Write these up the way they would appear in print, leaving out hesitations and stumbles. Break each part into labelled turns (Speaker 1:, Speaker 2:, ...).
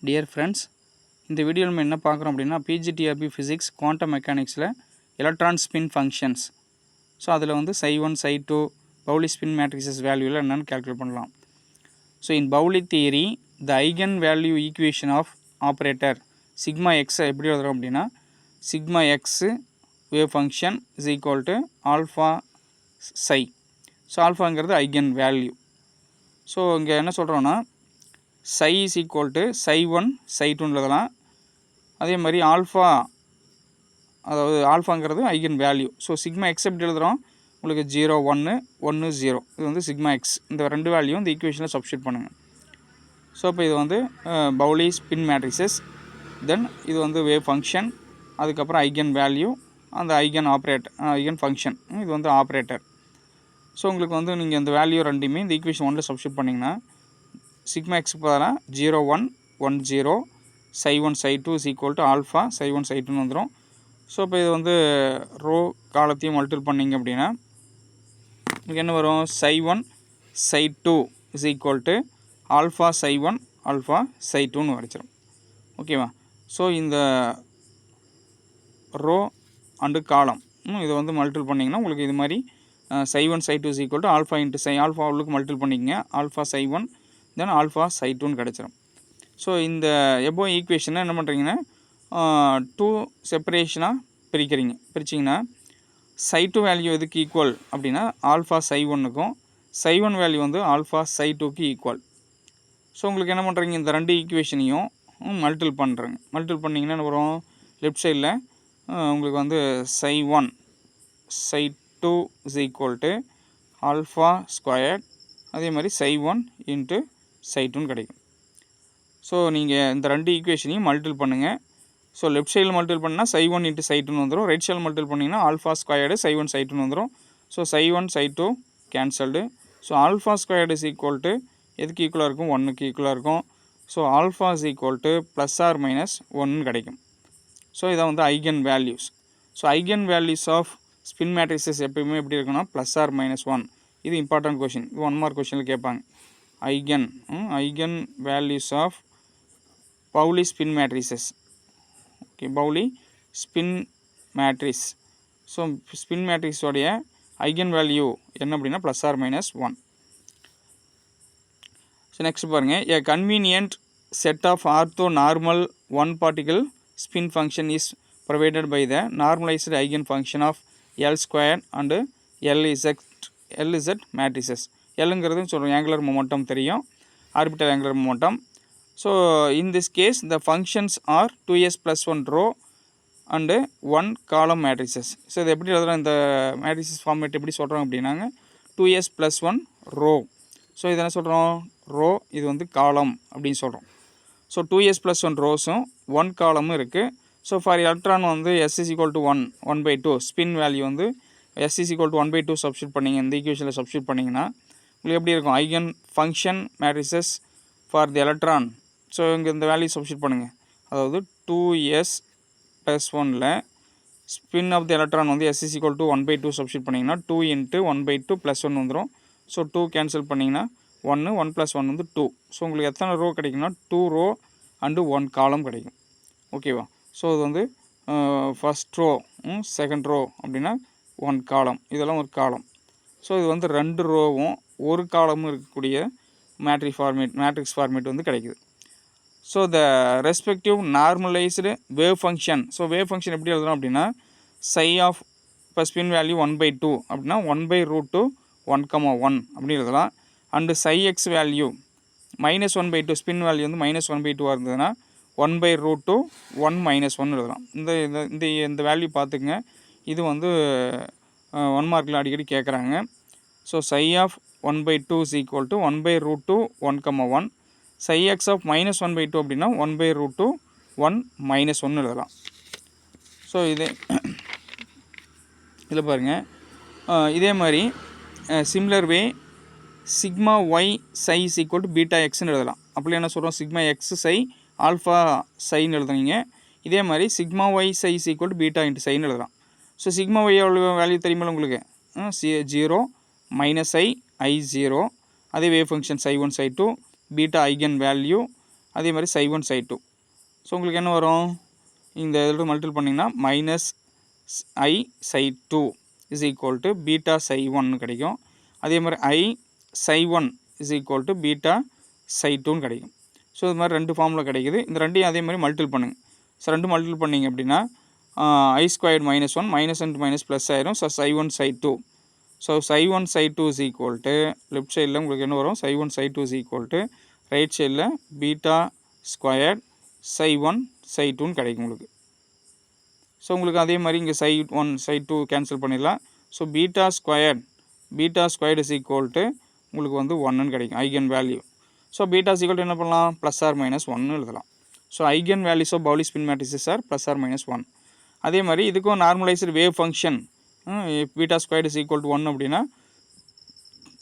Speaker 1: Dear friends, இந்த வீடியோவில் நம்ம என்ன பார்க்குறோம் அப்படின்னா பிஜிடிஆர்பி ஃபிசிக்ஸ் குவாண்டம் மெக்கானிக்ஸில் எலக்ட்ரான் ஸ்பின் ஃபங்க்ஷன்ஸ். ஸோ அதில் வந்து ψ1 ψ2 பவுலி ஸ்பின் மேட்ரிக்ஸஸ் வேல்யூவில் என்னென்னு கேல்குலேட் பண்ணலாம். So in Pauli theory the eigen value equation of operator sigma எக்ஸை எப்படி எழுதுறோம் அப்படின்னா sigma x wave function is equal to alpha psi. So ஆல்ஃபாங்கிறது ஐகன் வேல்யூ. ஸோ இங்கே என்ன சொல்கிறோன்னா சை இஸ் ஈக்குவல் டு ψ1 ψ2 எழுதலாம். அதே மாதிரி ஆல்ஃபா, அதாவது ஆல்ஃபாங்கிறது eigen value. So sigma x எப்படி எழுதுகிறோம், உங்களுக்கு 0 1 1 0, இது வந்து சிக்மா எக்ஸ். இந்த ரெண்டு வேல்யூ இந்த ஈக்குவேஷனில் சப்ஸ்டியூட் பண்ணுங்கள். ஸோ இப்போ இது வந்து பவுலி ஸ்பின் மேட்ரிக்ஸஸ், தென் இது வந்து வேவ் ஃபங்க்ஷன், அதுக்கப்புறம் ஐகன் வேல்யூ, அந்த ஐகன் ஐகன் ஃபங்க்ஷன், இது வந்து ஆப்ரேட்டர். ஸோ உங்களுக்கு வந்து நீங்கள் இந்த வேல்யூ ரெண்டுமே இந்த ஈக்குவேஷன் 1ல் சப்ஸ்டியூட் பண்ணிங்கன்னா சிக்மா எக்ஸ் பதிலாக 0 1 1 0 ψ1 ψ2 இஸ் ஈக்குவல் டு ஆல்ஃபா ψ1 ψ2 வந்துடும். ஸோ இப்போ இது வந்து ரோ காலத்தையும் மல்டிபிள் பண்ணிங்க அப்படின்னா உங்களுக்கு என்ன வரும், ψ1 ψ2 is equal to alpha ψ1 alpha ψ2ன்னு வரைச்சிடும். ஓகேவா. ஸோ இந்த ரோ அண்டு காலம் இதை வந்து மல்டிபிள் பண்ணிங்கன்னா உங்களுக்கு இது மாதிரி ψ1 ψ2 is equal to alpha into ψ, alpha உள்ளுக்கு மல்டிபிள் பண்ணிக்கங்க, ஆல்ஃபா ψ1 தென் ஆல்ஃபா ψ2ன்னு கிடச்சிரும். ஸோ இந்த எபோ ஈக்குவேஷனை என்ன பண்ணுறீங்கன்னா 2 செப்பரேஷனாக பிரிச்சிங்கன்னா ψ2 வேல்யூ எதுக்கு ஈக்குவல் அப்படின்னா ஆல்ஃபா ψ1க்கும், ψ1 வேல்யூ வந்து ஆல்ஃபா ψ2க்கு ஈக்குவல். ஸோ உங்களுக்கு என்ன பண்ணுறீங்க, இந்த ரெண்டு ஈக்குவேஷனையும் மல்டிபிள் பண்ணுறேங்க. மல்டிபிள் பண்ணிங்கன்னா என்ன வரும், லெஃப்ட் சைடில் உங்களுக்கு வந்து ψ1 ψ2 is equal to alpha square, அதே மாதிரி ψ1 இன்ட்டு ψ2ன்னு கிடைக்கும். ஸோ நீங்கள் இந்த ரெண்டு ஈக்குவேஷனையும் மல்டிபிள் பண்ணுங்கள். ஸோ லெஃப்ட் சைடில் மல்டிபிள் பண்ணால் ψ1 இன்ட்டு ψ2ன்னு வந்துடும், ரைட் சைடில் மல்டிபிள் பண்ணிங்கன்னா ஆல்ஃபா ஸ்கொயர்டு ψ1 ψ2ன்னு வந்துடும். So ψ1 ψ2 cancelled. So alpha squared is equal to எதுக்கு ஈக்குவலாக இருக்கும், 1க்கு ஈக்குவலாக இருக்கும். So alpha is equal to plus or minus 1 கிடைக்கும். ஸோ இதை வந்து eigen values. So eigen values of spin matrices எப்பயுமே எப்படி இருக்குன்னா ப்ளஸ் ஆர் மைனஸ் 1. இது இம்பார்ட்டன்ட் கொஷின், இது 1 மார்க் கொஷினில் கேட்பாங்க. Eigen values of Pauli spin matrices. Okay, Pauli spin matrix. So spin மேட்ரிக்ஸோடைய ஐகன் வேல்யூ என்ன அப்படின்னா plus or minus 1. So next பாருங்கள், a convenient set of orthonormal one particle spin function is provided by the normalised eigen function of L square and L Z matrices. எல்லுங்கிறது சொல்கிறோம் angular momentum தெரியும், orbital angular momentum. So in this case the functions are 2s + 1 row and 1 காலம் matrices. So இது எப்படி எழுதுகிறோம், இந்த matrices format எப்படி சொல்கிறோம் அப்படின்னாங்க 2s + 1 ரோ. ஸோ இது என்ன சொல்கிறோம், ரோ, இது வந்து காலம் அப்படின்னு சொல்கிறோம். ஸோ 2s + 1 ரோஸும் 1 காலமும் இருக்குது. ஸோ ஃபார் எலக்ட்ரான் வந்து s = 1 1/2, ஸ்பின் வேல்யூ வந்து s = 1/2 சப்ஸ்டியூட் பண்ணிங்க, இந்த ஈக்குவேஷனில் சப்ஸ்டியூட் பண்ணிங்கன்னா உங்களுக்கு எப்படி இருக்கும், eigen function matrices for the electron. So இங்கே இந்த வேல்யூ சப்ஸ்டியூட் பண்ணுங்கள், அதாவது 2s + 1ல் ஸ்பின் ஆஃப் தி எலக்ட்ரான் வந்து s = 1/2 சப்ஸ்டியூட் பண்ணிங்கன்னா 2 × 1/2 + 1 வந்துடும். ஸோ 2 கேன்சல் பண்ணிங்கன்னா 1 1 + 1 வந்து 2. ஸோ உங்களுக்கு எத்தனை ரோ கிடைக்குன்னா 2 ரோ அண்டு 1 காலம் கிடைக்கும். ஓகேவா. ஸோ இது வந்து ஃபஸ்ட் ரோ செகண்ட் ரோ அப்படின்னா 1 காலம், இதெல்லாம் ஒரு காலம். ஸோ இது வந்து 2 ரோவும் 1 காலமும் இருக்கக்கூடிய மேட்ரிக்ஸ் ஃபார்மேட் வந்து கிடைக்குது. So the respective normalised wave function. So wave function எப்படி எழுதுறோம் அப்படின்னா சை ஆஃப் இப்போ ஸ்பின் வேல்யூ 1/2 அப்படின்னா 1/√2 1,1 அப்படின்னு எழுதலாம். And psi X value -1/2, spin value வந்து -1/2 இருந்ததுன்னா 1/√2 1 - 1 எழுதலாம். இந்த வேல்யூ பார்த்துக்குங்க, இது வந்து 1 மார்க்கில் அடிக்கடி கேட்குறாங்க. So psi of 1/2 is equal to 1/√2 1,1. Psi x of -1/2 அப்படின்னா 1/√2 1 - 1 எழுதலாம். ஸோ இதில் பாருங்கள், இதே மாதிரி similar way sigma y psi is equal to beta எக்ஸ்ன்னு எழுதலாம். அப்படி என்ன சொல்கிறோம், சிக்மா எக்ஸ் சை ஆல்ஃபா சைன்னு எழுதுனீங்க. இதே மாதிரி sigma y psi is equal to beta into சைன்னு எழுதலாம். ஸோ சிக்மா ஒய் எவ்வளோ வேல்யூ தெரியுமா உங்களுக்கு, 0 -i 0. அதே wave function ψ1 ψ2, beta eigen value அதே மாதிரி psi1 psi2. ஸோ உங்களுக்கு என்ன வரும், இந்த இதில் மல்டிபிள் பண்ணிங்கன்னா minus I psi2 is equal to beta psi1 கிடைக்கும். அதே மாதிரி I psi1 is equal to beta psi2 கிடைக்கும். ஸோ இது மாதிரி 2 ஃபார்மில் கிடைக்குது. இந்த ரெண்டையும் அதே மாதிரி மல்டிபிள் பண்ணுங்கள். ஸோ 2 மல்டிபிள் பண்ணிங்க அப்படின்னா I squared -1 minus and minus plus ஆயிரும். So psi1 psi2. So psi1 psi2 is equal to left சைடில் உங்களுக்கு என்ன வரும், psi1 psi2 is equal to right சைடில் பீட்டா ஸ்கொயர்ட் psi1 psi2 கிடைக்கும் உங்களுக்கு. ஸோ உங்களுக்கு அதே மாதிரி இங்கே psi1 psi2 கேன்சல் பண்ணிடலாம். So beta squared is equal to உங்களுக்கு வந்து 1ன்னு கிடைக்கும் eigen value. So beta equal to என்ன பண்ணலாம், ப்ளஸ் ஆர் மைனஸ் 1 எழுதலாம். So eigen values of Pauli spin matrices are plus or minus 1. அதே மாதிரி இதுக்கும் normalised wave function beta squared is equal to 1 அப்படின்னா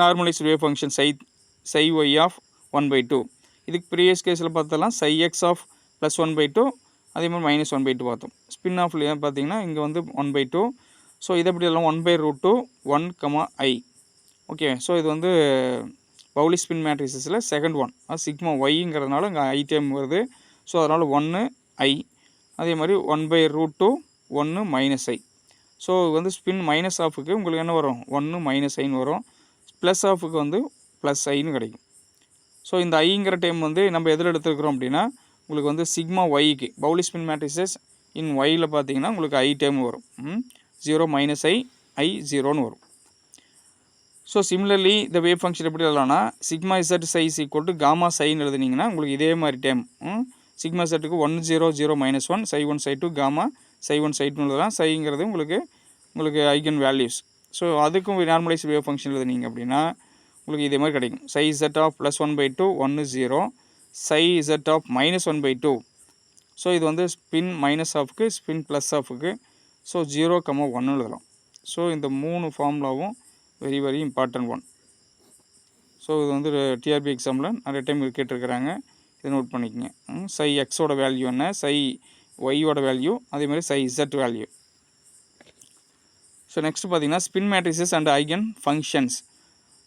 Speaker 1: normalised wave function psi y of 1/2. இதுக்கு previous கேஸில் பார்த்தலாம் psi x ஆஃப் ப்ளஸ் 1/2, அதே மாதிரி மைனஸ் 1/2 பார்த்தோம். ஸ்பின் ஆஃப் பார்த்தீங்கன்னா இங்கே வந்து 1/2. ஸோ இதை எப்படி எல்லாம் 1/√2 1, I. ஓகே, ஸோ இது வந்து பவுலி ஸ்பின் மேட்ரிசஸில் செகண்ட் ஒன், சிக்மா ஒய்ங்கிறதுனால இங்கே I டேம் வருது. ஸோ அதனால் 1 I, அதே மாதிரி 1/√2 1 மைனஸ் I. ஸோ வந்து ஸ்பின் மைனஸ் ஆஃபுக்கு உங்களுக்கு என்ன வரும், 1 மைனஸ் ஐன்னு வரும். ப்ளஸ் ஆஃபுக்கு வந்து ப்ளஸ் ஐன்னு கிடைக்கும். ஸோ இந்த ஐங்கிற டைம் வந்து நம்ம எதில் எடுத்துருக்குறோம் அப்படின்னா உங்களுக்கு வந்து சிக்மா ஒய்க்கு பவுலி ஸ்பின் மேட்ரிசஸ் இன் ஒயில் பார்த்தீங்கன்னா உங்களுக்கு I டேம் வரும். 0 மைனஸ் I 0ன்னு வரும். ஸோ சிமிலர்லி இந்த வேவ் ஃபங்க்ஷன் எப்படி எழுதலாம்னா sigma z psi is equal to gamma சைன்னு எழுதுனீங்கன்னா உங்களுக்கு இதே மாதிரி டைம் சிக்மா இசட்டுக்கு 1 0 0 minus 1 psi1 psi2 gamma psi1 psi2 எழுதலாம். சைங்கிறது உங்களுக்கு ஐகன் வேல்யூஸ். ஸோ அதுக்கும் நார்மலைஸ் வேவ் ஃபங்க்ஷன் எழுதுனீங்க அப்படின்னா உங்களுக்கு இதே மாதிரி கிடைக்கும். psi z of plus 1/2 1 0, psi z of minus 1/2. So இது வந்து ஸ்பின் மைனஸ் ஆஃப்க்கு ஸ்பின் ப்ளஸ் ஆஃப்க்கு. ஸோ 0, 1 எழுதலாம். ஸோ இந்த 3 ஃபார்முலாவும் very very important one. So இது வந்து டிஆர்பி எக்ஸாமில் நிறைய டைம் கேட்டிருக்கிறாங்க, இதை நோட் பண்ணிக்கங்க. psi எக்ஸோட வேல்யூ என்ன, psi ஒய்யோட வேல்யூ, அதே மாதிரி psi z value. So next பார்த்தீங்கன்னா spin matrices and eigen functions.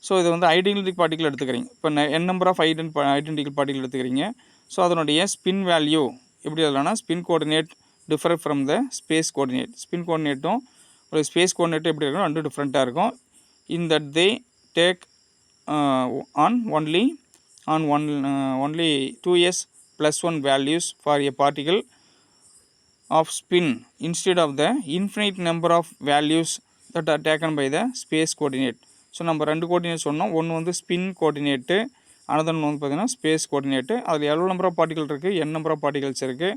Speaker 1: So இது வந்து ஐடென்டிக்கல் பார்ட்டிகல் எடுத்துக்கிறீங்க. இப்போ நம்பர் ஆஃப் ஐடென்டிக்கல் பார்ட்டிகல் எடுத்துக்கிறீங்க. ஸோ அதனுடைய ஸ்பின் வேல்யூ எப்படி எழுதலாம்னா spin coordinate differ from the space coordinate. Spin கோஆர்டினேட்டும் ஒரு ஸ்பேஸ் கோஆர்டினேட்டும் எப்படி இருக்கும், ரெண்டும் டிஃப்ரெண்ட்டாக இருக்கும். In that they take only 2s plus 1 values for a particle of spin instead of the infinite number of values that are taken by the space coordinate. So நம்ம 2 coordinate சொன்னோம். ஒன்று வந்து ஸ்பின் கோஆர்டினேட்டு, அனதர் ஒன்று வந்து பார்த்திங்கன்னா space coordinate. அதில் எவ்வளோ number of particle இருக்குது, n நம்பர் ஆஃப் பார்ட்டிகல்ஸ் இருக்குது.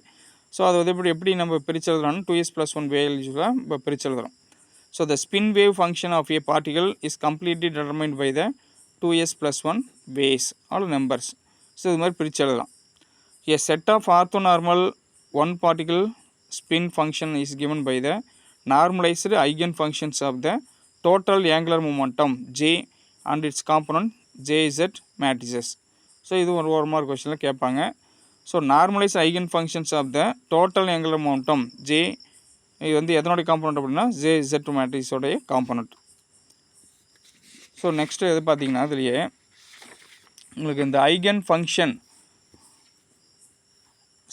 Speaker 1: ஸோ அது வந்து எப்படி நம்ம பிரித்து எழுதுறோம்னா 2s plus 1 வேல்யூஸாக இப்போ பிரித்து எழுதுறோம். So the spin wave function of a particle is completely determined by the 2s plus 1 ways or numbers. So இது மாதிரி பிரித்து எழுதலாம். A set of orthonormal one particle spin function is given by the normalized eigen functions of the total angular momentum J and its component Jz matrices. So இது ஒரு mark கொஸ்டினில் கேட்பாங்க. So normalised eigen functions of the total angular momentum J, இது வந்து எதனுடைய component அப்படின்னா Jz மேட்ரிக்ஸோடைய component. So next எது பார்த்தீங்கன்னா இதுலேயே உங்களுக்கு இந்த eigen function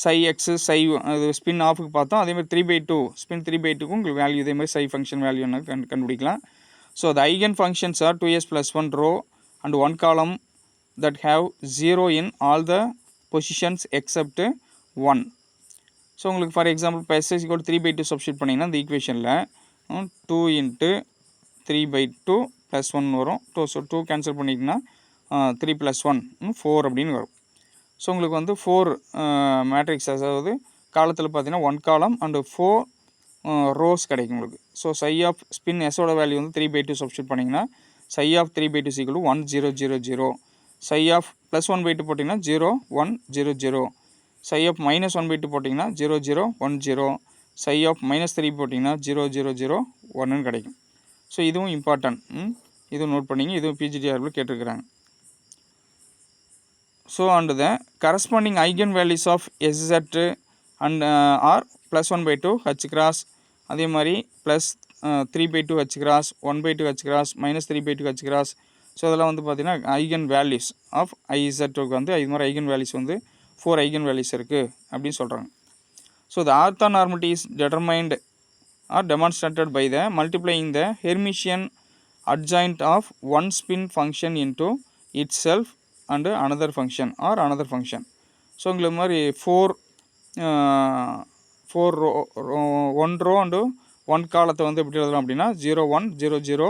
Speaker 1: psi x psi அது ஸ்பின் ஆஃபுக்கு பார்த்தோம். அதேமாதிரி 3/2 ஸ்பின் 3/2க்கும் உங்களுக்கு வேல்யூ இதேமாதிரி psi ஃபங்க்ஷன் வேல்யூ என்ன கண்டுபிடிக்கலாம். So the eigen functions are 2s plus 1 row and 1 column that have 0 in all the positions except 1. So உங்களுக்கு ஃபார் எக்ஸாம்பிள் இப்போ s = 3/2 சப்ஸ்டியூட் பண்ணிங்கன்னா இந்த ஈக்குவேஷனில் 2 × 3/2 + 1 வரும். ஸோ 2 கேன்சல் பண்ணிங்கன்னா 3 + 1 4 அப்படின்னு வரும். ஸோ உங்களுக்கு வந்து 4 மேட்ரிக்ஸ், அதாவது காலத்தில் பார்த்தீங்கன்னா 1 காலம் அண்டு 4 ரோஸ் கிடைக்கும் உங்களுக்கு. ஸோ psi ஆஃப் ஸ்பின் எஸோட வேல்யூ வந்து 3/2 சப்ஸ்டியூட் பண்ணிங்கன்னா psi of 3/2 = 1 0 0 0. psi of plus 1/2 போட்டிங்கன்னா 0 1 0 0. psi ஆஃப் மைனஸ் 1/2 போட்டிங்கன்னா 0 0 1 0. psi ஆஃப் -3 போட்டிங்கன்னா 0 0 0 1ன்னு கிடைக்கும். ஸோ இதுவும் இம்பார்ட்டன்ட், இதுவும் நோட் பண்ணிங்க. இதுவும் பிஜிடிஆர்பில் கேட்டிருக்கிறாங்க. So and the corresponding eigen values of SZ and are +1/2 H cross, அதே மாதிரி +3/2 H cross, 1/2 H cross, -3/2 H cross. So அதெல்லாம் வந்து பார்த்திங்கன்னா ஐகன் வேல்யூஸ் ஆஃப் IZக்கு வந்து இது மாதிரி ஐகன் வேல்யூஸ் வந்து 4 ஐகன் வேல்யூஸ் இருக்குது அப்படின்னு சொல்கிறாங்க. So the orthonormality is determined or demonstrated by the multiplying the Hermitian adjoint of one spin function into itself and another function or another function. So உங்களுக்கு மாதிரி for one row and one காலத்தை வந்து எப்படி எழுதலாம் அப்படின்னா 0 1 0 0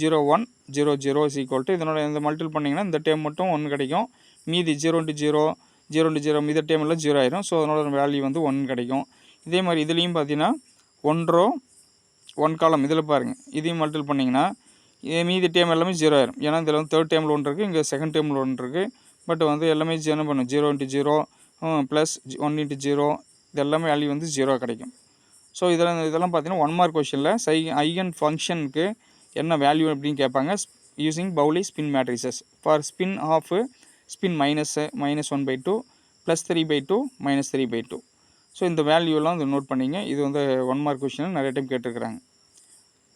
Speaker 1: 0 1 0 0 is equal to இதனோட இந்த multiple பண்ணிங்கன்னா இந்த டேம் மட்டும் 1 கிடைக்கும். மீதி 0 × 0 0 × 0 மீதி டேம் எல்லாம் 0 ஆயிரும். ஸோ அதனோட வேல்யூ வந்து 1 கிடைக்கும். இதே மாதிரி இதுலேயும் பார்த்தீங்கன்னா 1 ரோ 1 காலம் இதில் பாருங்கள், இதையும் மல்டிபிள் பண்ணிங்கன்னா மீதி டேம் எல்லாமே 0 ஆயிரும். ஏன்னா இதில் வந்து தேர்ட் டேமில் 1 இருக்குது, இங்கே செகண்ட் டேமில் 1 இருக்குது. பட் வந்து எல்லாமே என்ன பண்ணும் 0 × 0 ப்ளஸ் 1 × 0 இது எல்லாமே வேல்யூ வந்து 0 கிடைக்கும். ஸோ இதெல்லாம் பார்த்தீங்கன்னா 1 மார்க் கொஷனில் ஐகன் ஃபங்க்ஷனுக்கு என்ன வேல்யூ அப்படின்னு கேட்பாங்க. Using Pauli spin matrices for spin off spin -1/2 +3/2 -3/2. So இந்த வேல்யூலாம் வந்து நோட் பண்ணிங்க. இது வந்து 1 மார்க் கொஷனில் நிறைய டைம் கேட்டிருக்கிறாங்க.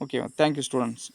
Speaker 1: ஓகேவா? Thank you students.